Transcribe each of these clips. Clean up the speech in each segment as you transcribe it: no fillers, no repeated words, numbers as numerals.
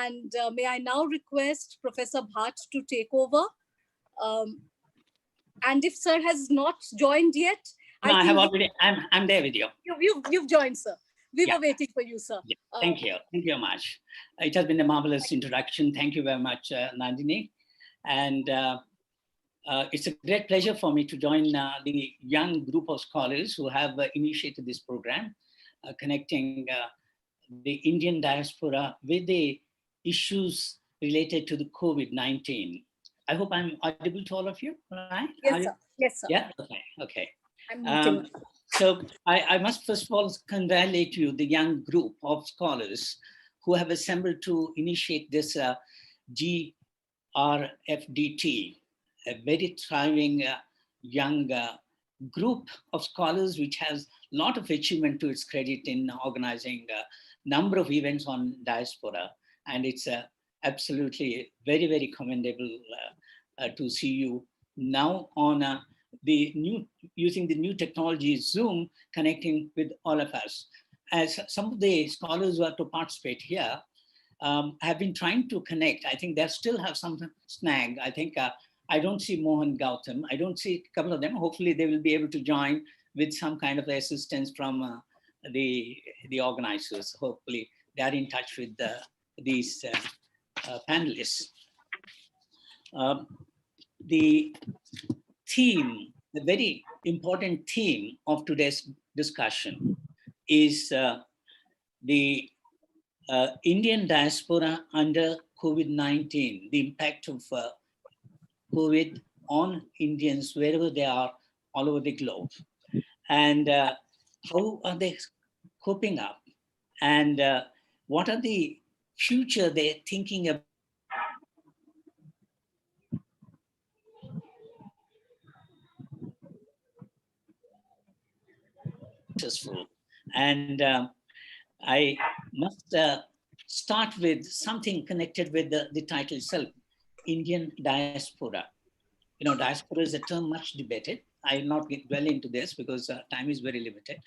And may I now request Professor Bhat to take over. And if sir has not joined yet, no, I have already, I'm there with you. You've joined, sir. We were waiting for you, sir. Yeah. Thank you very much. It has been a marvelous introduction. Thank you very much, Nandini. And it's a great pleasure for me to join the young group of scholars who have initiated this program, connecting the Indian diaspora with the issues related to the COVID-19. I hope I'm audible to all of you, right? Yes, sir. Yes, sir. Yeah, okay. So I must first of all congratulate you, the young group of scholars who have assembled to initiate this GRFDT, a very thriving young group of scholars which has a lot of achievement to its credit in organizing a number of events on diaspora. And it's absolutely very, very commendable to see you now on using the new technology Zoom, connecting with all of us. As some of the scholars who are to participate here have been trying to connect. I think they still have some snag. I think I don't see Mohan Gautam. I don't see a couple of them. Hopefully they will be able to join with some kind of assistance from the organizers. Hopefully they are in touch with these panelists. The theme, the very important theme of today's discussion is the Indian diaspora under COVID-19, the impact of COVID on Indians wherever they are all over the globe. And how are they coping up? And what are the future they're thinking about? Successful. And I must start with something connected with the title itself, Indian diaspora. You know, diaspora is a term much debated. I will not get well into this because time is very limited.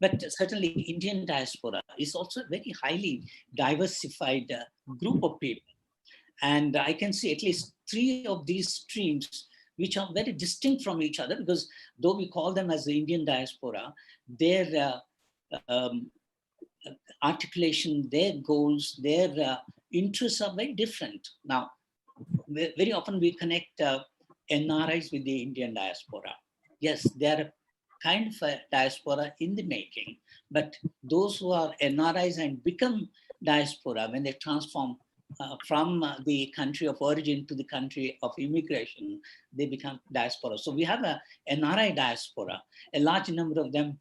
But certainly Indian diaspora is also a very highly diversified group of people. And I can see at least 3 of these streams which are very distinct from each other, because though we call them as the Indian diaspora, their articulation, their goals, their interests are very different. Now, very often we connect NRIs with the Indian diaspora. Yes, they are a kind of a diaspora in the making, but those who are NRIs and become diaspora, when they transform from the country of origin to the country of immigration, they become diaspora. So we have a NRI diaspora, a large number of them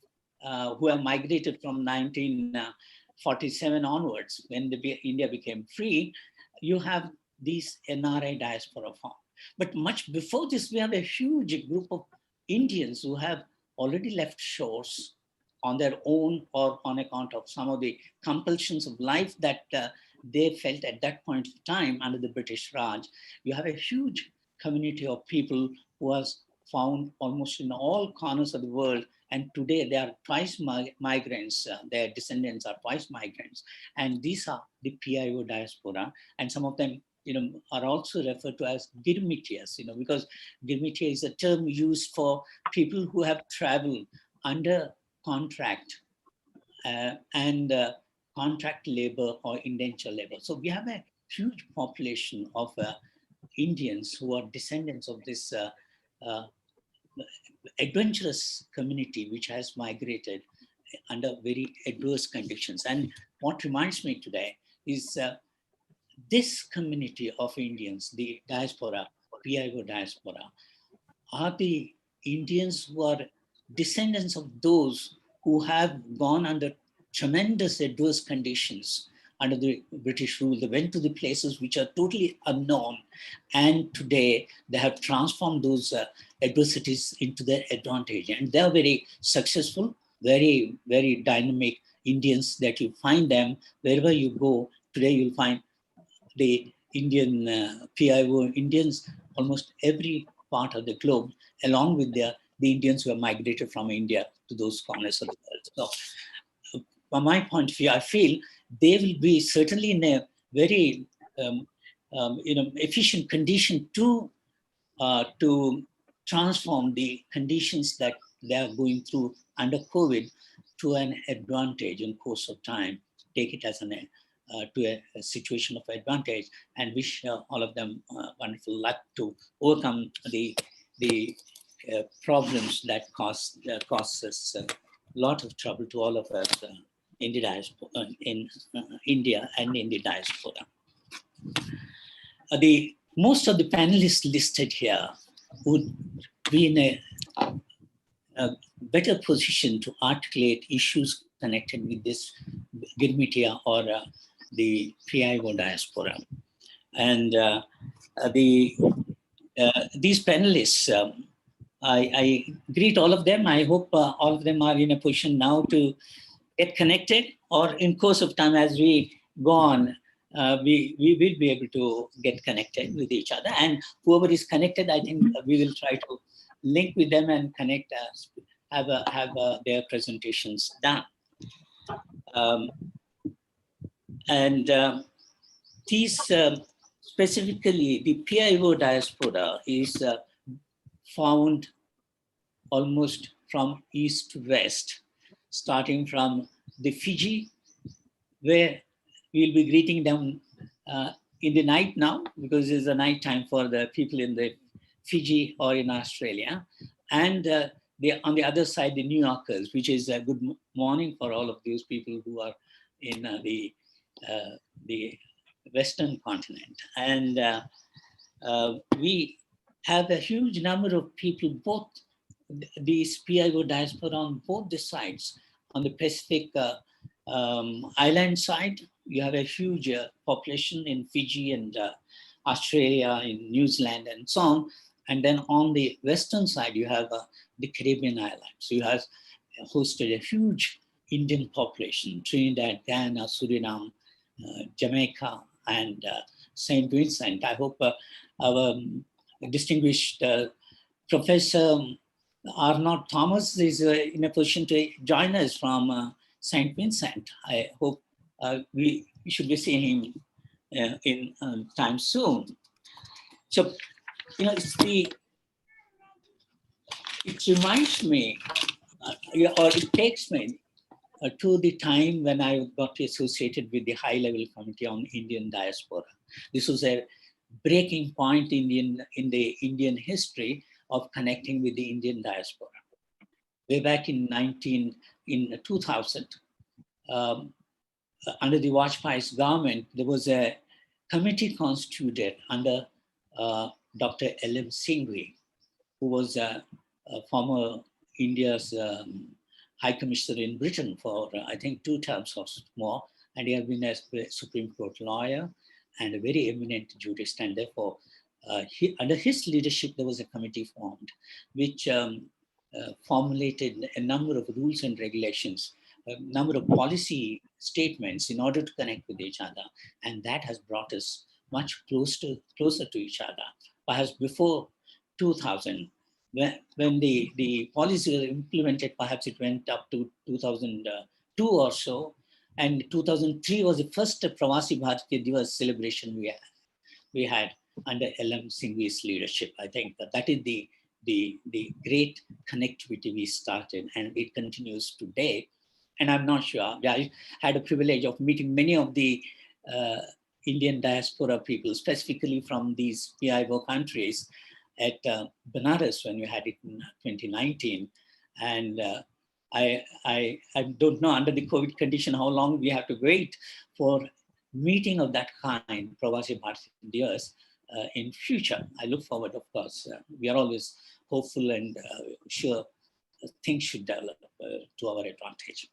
who have migrated from 1947 onwards, when India became free. You have these NRI diaspora form. But much before this, we have a huge group of Indians who have already left shores on their own or on account of some of the compulsions of life that they felt at that point of time under the British Raj. You have a huge community of people who was found almost in all corners of the world. And today they are twice migrants, their descendants are twice migrants. And these are the PIO diaspora. And some of them, you know, are also referred to as Girmitias, you know, because Girmitia is a term used for people who have traveled under contract and contract labor or indenture labor. So we have a huge population of Indians who are descendants of this adventurous community which has migrated under very adverse conditions. And what reminds me today is this community of Indians, the diaspora, PIO diaspora, are the Indians who are descendants of those who have gone under tremendous adverse conditions under the British rule. They went to the places which are totally unknown. And today they have transformed those adversities into their advantage. And they're very successful, very, very dynamic Indians that you find them wherever you go. Today you'll find the Indian PIO Indians almost every part of the globe, along with the Indians who have migrated from India to those corners of the world. So from my point of view, I feel they will be certainly in a very efficient condition to transform the conditions that they are going through under COVID to an advantage in course of time. Take it as a situation of advantage, and wish all of them wonderful luck to overcome the problems that cause us a lot of trouble to all of us in the diaspora, in India and in the diaspora. Most of the panelists listed here would be in a better position to articulate issues connected with this Girmitia or the PIO diaspora. And these panelists, I greet all of them. I hope all of them are in a position now to get connected, or in course of time as we go on, we will be able to get connected with each other. And whoever is connected, I think we will try to link with them and connect, have their presentations done. These specifically, the PIO diaspora is found almost from east to west, starting from the Fiji, where we'll be greeting them in the night now, because it's a night time for the people in the Fiji or in Australia. And on the other side, the New Yorkers, which is a good morning for all of those people who are in the Western continent. And we have a huge number of people, both these PIO diaspora on both the sides. On the Pacific island side, you have a huge population in Fiji and Australia, in New Zealand, and so on. And then on the western side, you have the Caribbean islands. So you have hosted a huge Indian population: Trinidad, Guyana, Suriname, Jamaica, and St. Vincent. I hope our distinguished Professor Arnold Thomas is in a position to join us from St. Vincent. I hope we should be seeing him in time soon. So, it reminds me, or it takes me to the time when I got associated with the high-level committee on Indian diaspora. This was a breaking point in the Indian history of connecting with the Indian diaspora. Way back in 2000, under the Vajpayee's government, there was a committee constituted under Dr. L.M. Singhvi, who was a former India's High Commissioner in Britain for, I think, 2 terms or more, and he has been a Supreme Court lawyer and a very eminent jurist, and therefore, under his leadership, there was a committee formed, which formulated a number of rules and regulations, a number of policy statements in order to connect with each other, and that has brought us much closer to each other. Perhaps before 2000, when the policy was implemented, perhaps it went up to 2002 or so, and 2003 was the first Pravasi Bharatiya Divas celebration we had under L.M. Singhvi's leadership. I think that is the great connectivity we started, and it continues today. And I'm not sure, I had a privilege of meeting many of the Indian diaspora people, specifically from these PIO countries, at Benares when we had it in 2019. And I don't know under the COVID condition how long we have to wait for meeting of that kind, Pravasi Bharatiya Divas, in future. I look forward, of course. We are always hopeful and sure things should develop to our advantage.